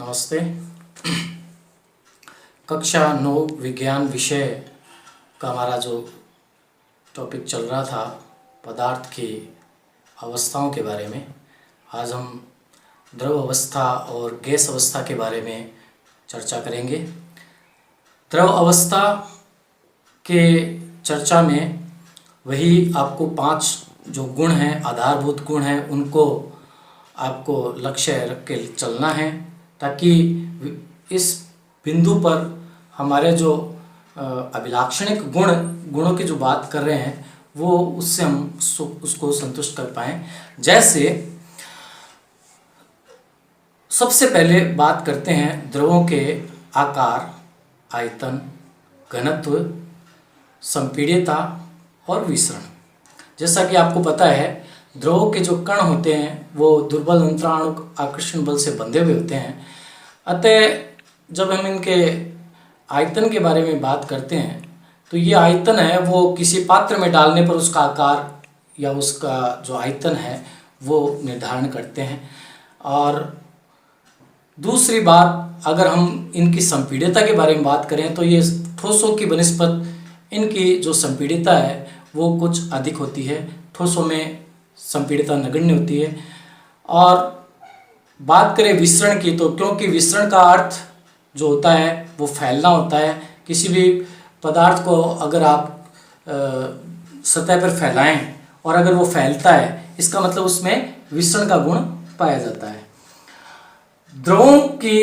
नमस्ते। कक्षा 9 विज्ञान विषय का हमारा जो टॉपिक चल रहा था पदार्थ की अवस्थाओं के बारे में, आज हम द्रव अवस्था और गैस अवस्था के बारे में चर्चा करेंगे। द्रव अवस्था के चर्चा में वही आपको 5 जो गुण हैं, आधारभूत गुण हैं, उनको आपको लक्ष्य रख के चलना है, ताकि इस बिंदु पर हमारे जो अभिलाक्षणिक गुणों की जो बात कर रहे हैं वो उससे हम उसको संतुष्ट कर पाएँ। जैसे सबसे पहले बात करते हैं द्रवों के आकार, आयतन, घनत्व, संपीड्यता और विसरण। जैसा कि आपको पता है, द्रवों के जो कण होते हैं वो दुर्बल अंतराणु आकर्षण बल से बंधे हुए होते हैं। अतः जब हम इनके आयतन के बारे में बात करते हैं तो ये आयतन है वो किसी पात्र में डालने पर उसका आकार या उसका जो आयतन है वो निर्धारण करते हैं। और दूसरी बात, अगर हम इनकी संपीड्यता के बारे में बात करें तो ये ठोसों की बनिस्पत इनकी जो संपीड्यता है वो कुछ अधिक होती है। ठोसों में संपीड्यता नगण्य होती है। और बात करें विसरण की, तो क्योंकि विसरण का अर्थ जो होता है वो फैलना होता है। किसी भी पदार्थ को अगर आप सतह पर फैलाएं और अगर वो फैलता है, इसका मतलब उसमें विसरण का गुण पाया जाता है। द्रवों की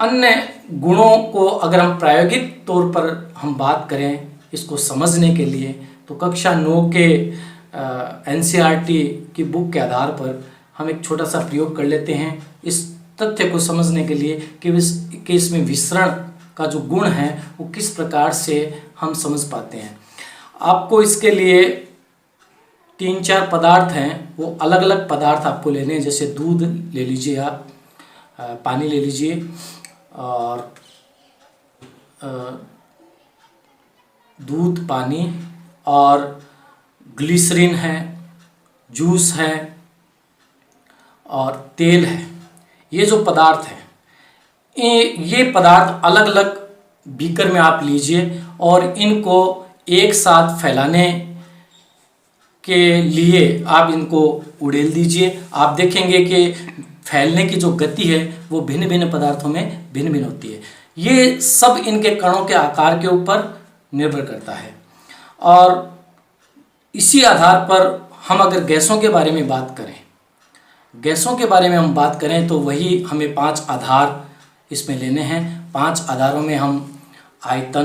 अन्य गुणों को अगर हम प्रायोगिक तौर पर हम बात करें इसको समझने के लिए, तो कक्षा 9 के एनसीईआरटी की बुक के आधार पर हम एक छोटा सा प्रयोग कर लेते हैं इस तथ्य को समझने के लिए कि इसमें विसरण का जो गुण है वो किस प्रकार से हम समझ पाते हैं। आपको इसके लिए 3-4 पदार्थ हैं, वो अलग अलग पदार्थ आपको लेने हैं। जैसे दूध ले लीजिए, आप पानी ले लीजिए, और दूध, पानी और ग्लिसरीन है, जूस है और तेल है। ये जो पदार्थ है ये पदार्थ अलग अलग बीकर में आप लीजिए और इनको एक साथ फैलाने के लिए आप इनको उड़ेल दीजिए। आप देखेंगे कि फैलने की जो गति है वो भिन्न भिन्न पदार्थों में भिन्न भिन्न होती है। ये सब इनके कणों के आकार के ऊपर निर्भर करता है। और इसी आधार पर हम अगर गैसों के बारे में बात करें, तो वही हमें 5 आधार इसमें लेने हैं। 5 आधारों में हम आयतन,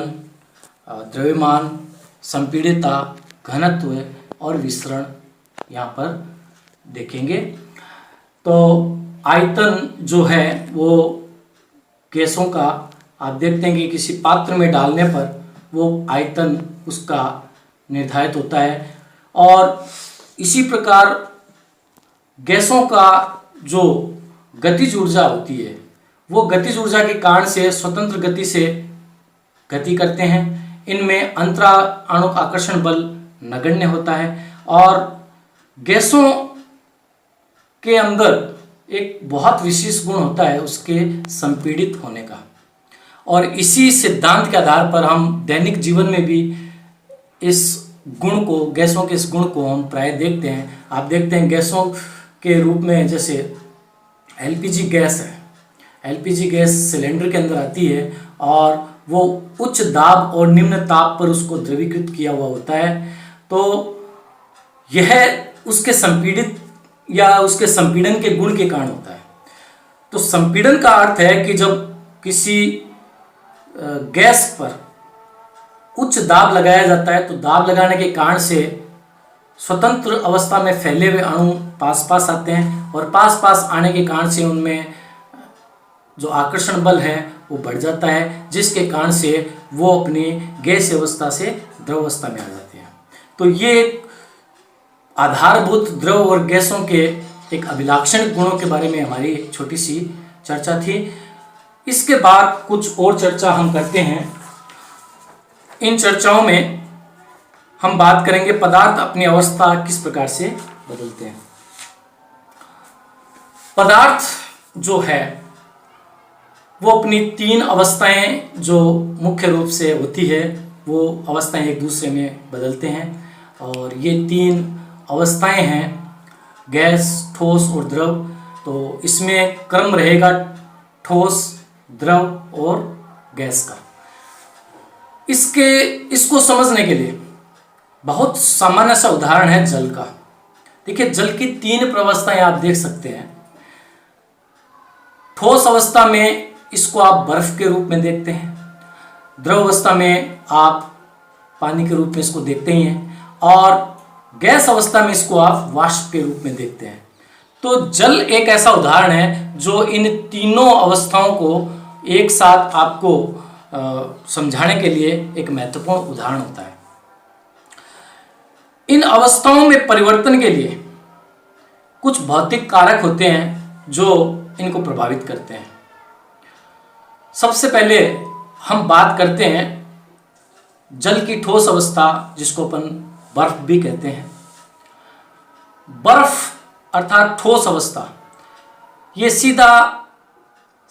द्रव्यमान, संपीड्यता, घनत्व और विसरण यहाँ पर देखेंगे। तो आयतन जो है वो गैसों का, आप देखते हैं कि किसी पात्र में डालने पर वो आयतन उसका निर्धारित होता है। और इसी प्रकार गैसों का जो गतिज ऊर्जा होती है वो गतिज ऊर्जा के कारण से स्वतंत्र गति से गति करते हैं। इनमें अंतराणु आकर्षण बल नगण्य होता है। और गैसों के अंदर एक बहुत विशेष गुण होता है उसके संपीड़ित होने का। और इसी सिद्धांत के आधार पर हम दैनिक जीवन में भी इस गुण को, गैसों के इस गुण को हम प्राय देखते हैं। आप देखते हैं गैसों के रूप में जैसे एलपीजी गैस है। एलपीजी गैस सिलेंडर के अंदर आती है और वो उच्च दाब और निम्न ताप पर उसको द्रवीकृत किया हुआ होता है। तो यह उसके संपीड़ित या उसके संपीड़न के गुण के कारण होता है। तो संपीड़न का अर्थ है कि जब किसी गैस पर उच्च दाब लगाया जाता है तो दाब लगाने के कारण से स्वतंत्र अवस्था में फैले हुए अणु पास पास आते हैं और पास पास आने के कारण से उनमें जो आकर्षण बल है वो बढ़ जाता है, जिसके कारण से वो अपनी गैस अवस्था से द्रव अवस्था में आ जाते हैं। तो ये आधारभूत द्रव और गैसों के एक अभिलाक्षणिक गुणों के बारे में हमारी छोटी सी चर्चा थी। इसके बाद कुछ और चर्चा हम करते हैं। इन चर्चाओं में हम बात करेंगे पदार्थ अपनी अवस्था किस प्रकार से बदलते हैं। पदार्थ जो है वो अपनी 3 अवस्थाएं जो मुख्य रूप से होती है, वो अवस्थाएं एक दूसरे में बदलते हैं। और ये 3 अवस्थाएं हैं गैस, ठोस और द्रव। तो इसमें क्रम रहेगा ठोस, द्रव और गैस का। इसको समझने के लिए बहुत सामान्य सा उदाहरण है जल का। देखिए, जल की 3 अवस्थाएं आप देख सकते हैं। ठोस अवस्था में इसको आप बर्फ के रूप में देखते हैं, द्रव अवस्था में आप पानी के रूप में इसको देखते ही हैं, और गैस अवस्था में इसको आप वाष्प के रूप में देखते हैं। तो जल एक ऐसा उदाहरण है जो इन तीनों अवस्थाओं को एक साथ आपको समझाने के लिए एक महत्वपूर्ण उदाहरण होता है। इन अवस्थाओं में परिवर्तन के लिए कुछ भौतिक कारक होते हैं जो इनको प्रभावित करते हैं। सबसे पहले हम बात करते हैं जल की ठोस अवस्था, जिसको अपन बर्फ भी कहते हैं। बर्फ अर्थात ठोस अवस्था, ये सीधा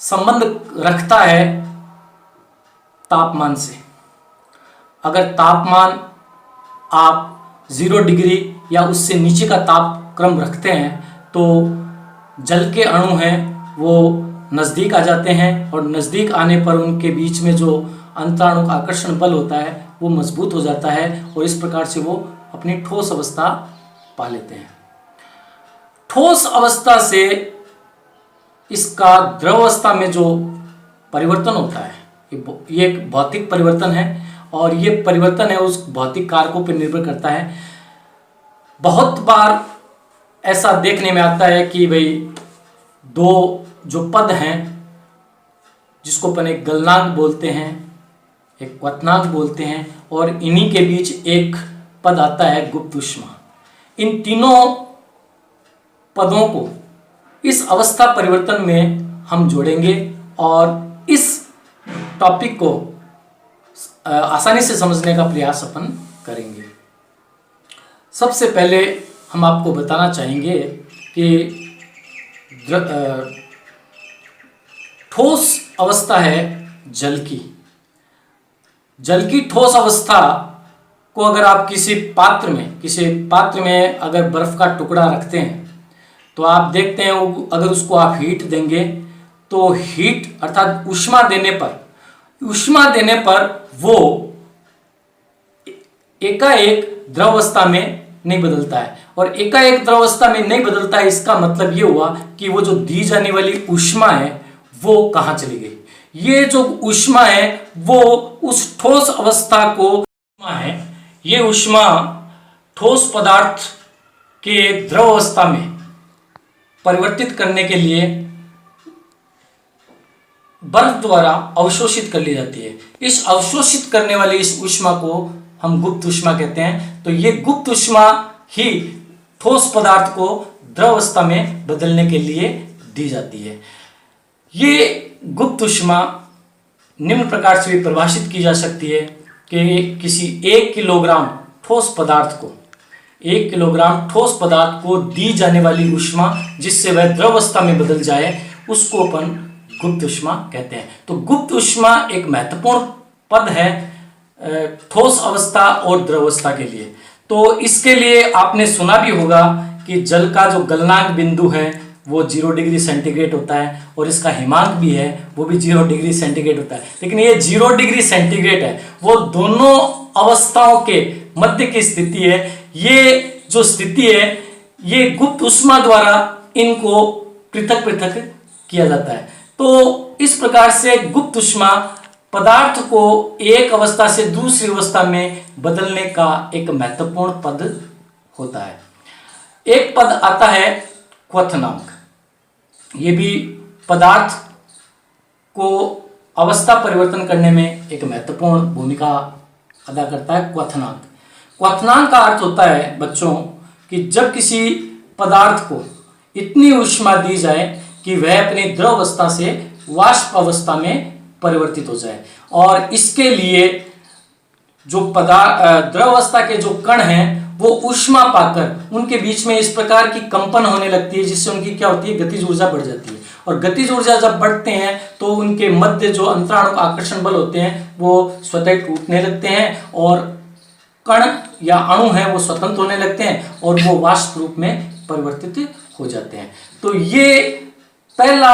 संबंध रखता है तापमान से। अगर तापमान आप 0 डिग्री या उससे नीचे का तापक्रम रखते हैं तो जल के अणु हैं वो नज़दीक आ जाते हैं, और नज़दीक आने पर उनके बीच में जो अंतराणु का आकर्षण बल होता है वो मजबूत हो जाता है, और इस प्रकार से वो अपनी ठोस अवस्था पा लेते हैं। ठोस अवस्था से इसका द्रव अवस्था में जो परिवर्तन होता है, ये एक भौतिक परिवर्तन है, और ये परिवर्तन है उस भौतिक कारकों पर निर्भर करता है। बहुत बार ऐसा देखने में आता है कि भाई 2 जो पद हैं, जिसको अपन एक गलनांक बोलते हैं, एक क्वथनांक बोलते हैं, और इन्हीं के बीच एक पद आता है गुप्त ऊष्मा। इन तीनों पदों को इस अवस्था परिवर्तन में हम जोड़ेंगे और इस टॉपिक को आसानी से समझने का प्रयास अपन करेंगे। सबसे पहले हम आपको बताना चाहेंगे कि ठोस अवस्था है जल की। जल की ठोस अवस्था को अगर आप किसी पात्र में अगर बर्फ का टुकड़ा रखते हैं तो आप देखते हैं अगर उसको आप हीट देंगे तो हीट अर्थात ऊष्मा देने पर वो एकाएक द्रव अवस्था में नहीं बदलता है। और एकाएक द्रव अवस्था में नहीं बदलता है, इसका मतलब ये हुआ कि वो जो दी जाने वाली ऊष्मा है वो कहाँ चली गई। ये जो ऊष्मा है वो उस ठोस अवस्था को है, ये ऊष्मा ठोस पदार्थ के द्रव अवस्था में परिवर्तित करने के लिए बर्फ द्वारा अवशोषित कर ली जाती है। इस अवशोषित करने वाली इस ऊष्मा को हम गुप्त ऊष्मा कहते हैं। तो ये गुप्त ऊष्मा ही ठोस पदार्थ को द्रव अवस्था में बदलने के लिए दी जाती है। ये गुप्त ऊष्मा निम्न प्रकार से भी परिभाषित की जा सकती है कि किसी 1 किलोग्राम ठोस पदार्थ को दी जाने वाली ऊष्मा जिससे वह द्रव अवस्था में बदल जाए उसको अपन गुप्त ऊष्मा कहते हैं। तो गुप्त ऊष्मा एक महत्वपूर्ण पद है ठोस अवस्था और द्रव अवस्था के लिए। तो इसके लिए आपने सुना भी होगा कि जल का जो गलनांक बिंदु है वो 0 डिग्री सेंटीग्रेड होता है, और इसका हिमांक भी है वो भी 0 डिग्री सेंटीग्रेड होता है। लेकिन ये 0 डिग्री सेंटीग्रेड है, वो दोनों अवस्थाओं के मध्य की स्थिति है। ये जो स्थिति है ये गुप्त ऊष्मा द्वारा इनको पृथक पृथक किया जाता है। तो इस प्रकार से गुप्त ऊष्मा पदार्थ को एक अवस्था से दूसरी अवस्था में बदलने का एक महत्वपूर्ण पद होता है। एक पद आता है क्वथनांक। ये भी पदार्थ को अवस्था परिवर्तन करने में एक महत्वपूर्ण भूमिका अदा करता है क्वथनांक। क्वथनांक का अर्थ होता है बच्चों कि जब किसी पदार्थ को इतनी ऊष्मा दी जाए कि वह अपनी द्रव अवस्था से वाष्प अवस्था में परिवर्तित हो जाए, और इसके लिए जो द्रव अवस्था के जो कण हैं वो ऊष्मा पाकर उनके बीच में इस प्रकार की कंपन होने लगती है जिससे उनकी क्या होती है, गतिज ऊर्जा बढ़ जाती है। और गतिज ऊर्जा जब बढ़ते हैं तो उनके मध्य जो अंतराणु आकर्षण बल होते हैं वो स्वतः टूटने लगते हैं और कण या अणु है वो स्वतंत्र होने लगते हैं और वो वाष्प रूप में परिवर्तित हो जाते हैं। तो ये पहला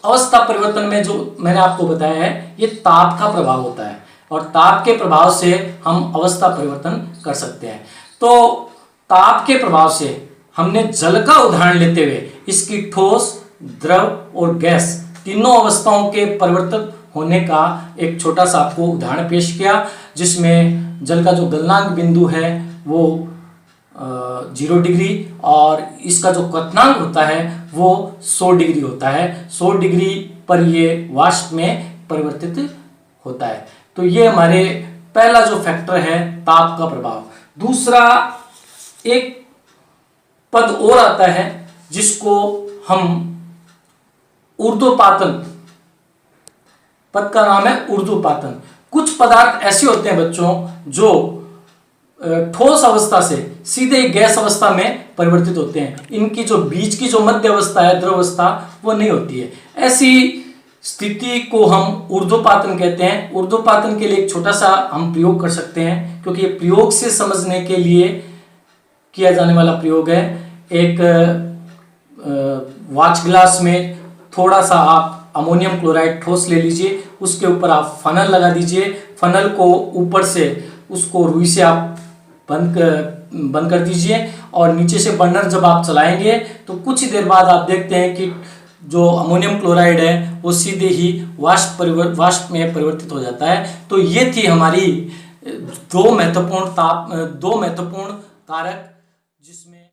अवस्था परिवर्तन में जो मैंने आपको बताया है ये ताप का प्रभाव होता है और ताप के प्रभाव से हम अवस्था परिवर्तन कर सकते हैं। तो ताप के प्रभाव से हमने जल का उदाहरण लेते हुए इसकी ठोस, द्रव और गैस तीनों अवस्थाओं के परिवर्तित होने का एक छोटा सा आपको उदाहरण पेश किया, जिसमें जल का जो गलनांक बिंदु है वो 0 डिग्री और इसका जो क्वथनांक होता है वो 100 डिग्री होता है। 100 डिग्री पर ये वाष्प में परिवर्तित होता है। तो ये हमारे पहला जो फैक्टर है ताप का प्रभाव। दूसरा एक पद और आता है जिसको हम ऊर्ध्वपातन, पद का नाम है ऊर्ध्वपातन। कुछ पदार्थ ऐसे होते हैं बच्चों जो ठोस अवस्था से सीधे गैस अवस्था में परिवर्तित होते हैं, इनकी जो बीच की जो मध्य अवस्था है द्रव अवस्था वो नहीं होती है। ऐसी स्थिति को हम ऊर्ध्वपातन कहते हैं। ऊर्ध्वपातन के लिए एक छोटा सा हम प्रयोग कर सकते हैं, क्योंकि ये प्रयोग से समझने के लिए किया जाने वाला प्रयोग है। एक वाच ग्लास में थोड़ा सा आप अमोनियम क्लोराइड ठोस ले लीजिए, उसके ऊपर आप फनल लगा दीजिए। फनल को ऊपर से उसको रुई से आप बंद कर दीजिए और नीचे से बर्नर जब आप चलाएंगे तो कुछ ही देर बाद आप देखते हैं कि जो अमोनियम क्लोराइड है वो सीधे ही वाष्प में परिवर्तित हो जाता है। तो ये थी हमारी दो महत्वपूर्ण कारक जिसमें